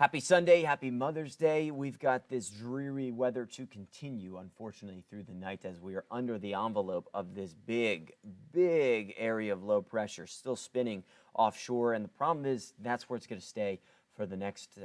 Happy Sunday, happy Mother's Day. We've got this dreary weather to continue, unfortunately, through the night as we are under the envelope of this big area of low pressure still spinning offshore. And the problem is that's where it's going to stay for the next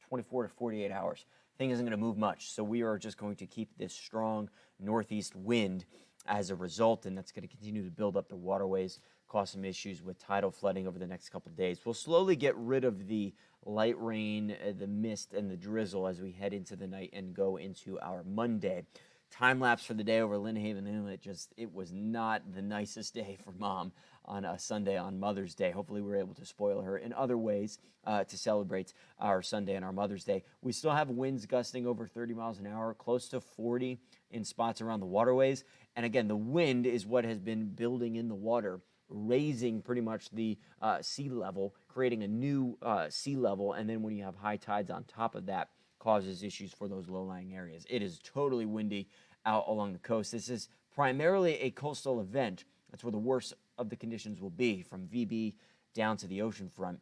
24 to 48 hours. Thing isn't going to move much. So we are just going to keep this strong northeast wind as a result, and that's going to continue to build up the waterways, cause some issues with tidal flooding over the next couple of days. We'll slowly get rid of the light rain, the mist, and the drizzle as we head into the night and go into our Monday. Time lapse for the day over Lynn Haven Inlet. It was not the nicest day for Mom on a Sunday on Mother's Day. Hopefully we're able to spoil her in other ways to celebrate our Sunday and our Mother's Day. We still have winds gusting over 30 miles an hour, close to 40 in spots around the waterways. And again, the wind is what has been building in the water, raising pretty much the sea level, creating a new sea level. And then when you have high tides on top of that, causes issues for those low-lying areas. It is totally windy out along the coast. This is primarily a coastal event. That's where the worst of the conditions will be, from VB down to the ocean front,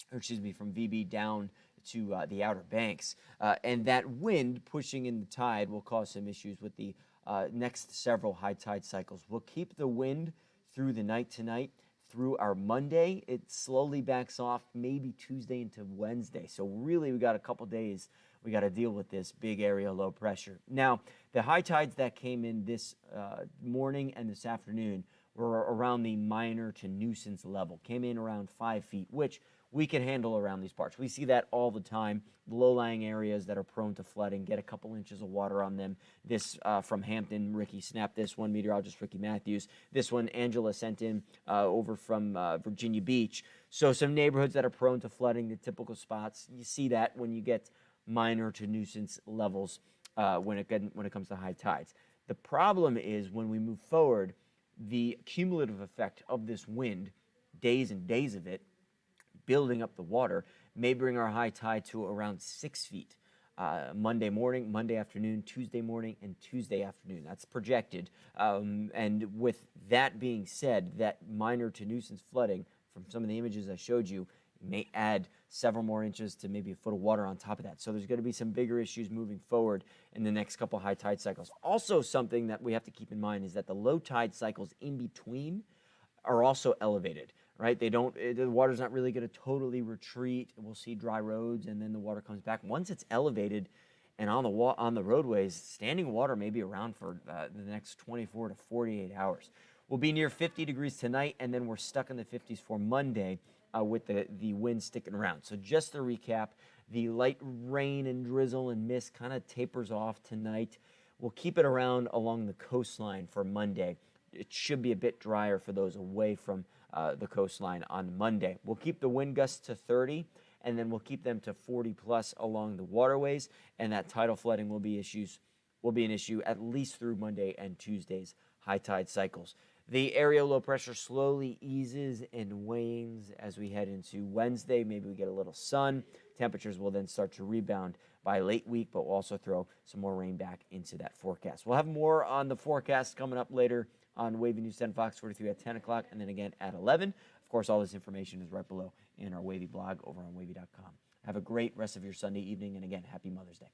from VB down to the Outer Banks. And that wind pushing in the tide will cause some issues with the next several high tide cycles. We'll keep the wind through the night tonight. Through our Monday, it slowly backs off, maybe Tuesday into Wednesday. So really, we got a couple days we got to deal with this big area low pressure. Now, the high tides that came in this morning and this afternoon were around the minor to nuisance level, came in around 5 feet, which we can handle around these parts. We see that all the time. Low-lying areas that are prone to flooding, get a couple inches of water on them. This from Hampton, Ricky snapped this one, meteorologist Ricky Matthews. This one, Angela sent in over from Virginia Beach. So some neighborhoods that are prone to flooding, the typical spots. You see that when you get minor to nuisance levels when it comes to high tides. The problem is when we move forward, the cumulative effect of this wind, days and days of it, building up the water, may bring our high tide to around 6 feet. Monday morning, Monday afternoon, Tuesday morning, and Tuesday afternoon. That's projected. And with that being said, that minor to nuisance flooding, from some of the images I showed you, may add several more inches to maybe a foot of water on top of that. So there's going to be some bigger issues moving forward in the next couple high tide cycles. Also, something that we have to keep in mind is that the low tide cycles in between are also elevated, right? The water's not really going to totally retreat. We'll see dry roads, and then the water comes back. Once it's elevated and on the roadways, standing water may be around for the next 24 to 48 hours. We'll be near 50 degrees tonight, and then we're stuck in the 50s for Monday with the wind sticking around. So just to recap, the light rain and drizzle and mist kind of tapers off tonight. We'll keep it around along the coastline for Monday. It should be a bit drier for those away from the coastline on Monday. We'll keep the wind gusts to 30, and then we'll keep them to 40 plus along the waterways, and that tidal flooding will be an issue at least through Monday and Tuesday's high tide cycles. The area low pressure slowly eases and wanes as we head into Wednesday. Maybe we get a little sun. Temperatures will then start to rebound by late week, but we'll also throw some more rain back into that forecast. We'll have more on the forecast coming up later on Wavy News 10 Fox 43 at 10 o'clock, and then again at 11. Of course, all this information is right below in our Wavy blog over on wavy.com. Have a great rest of your Sunday evening, and again, happy Mother's Day.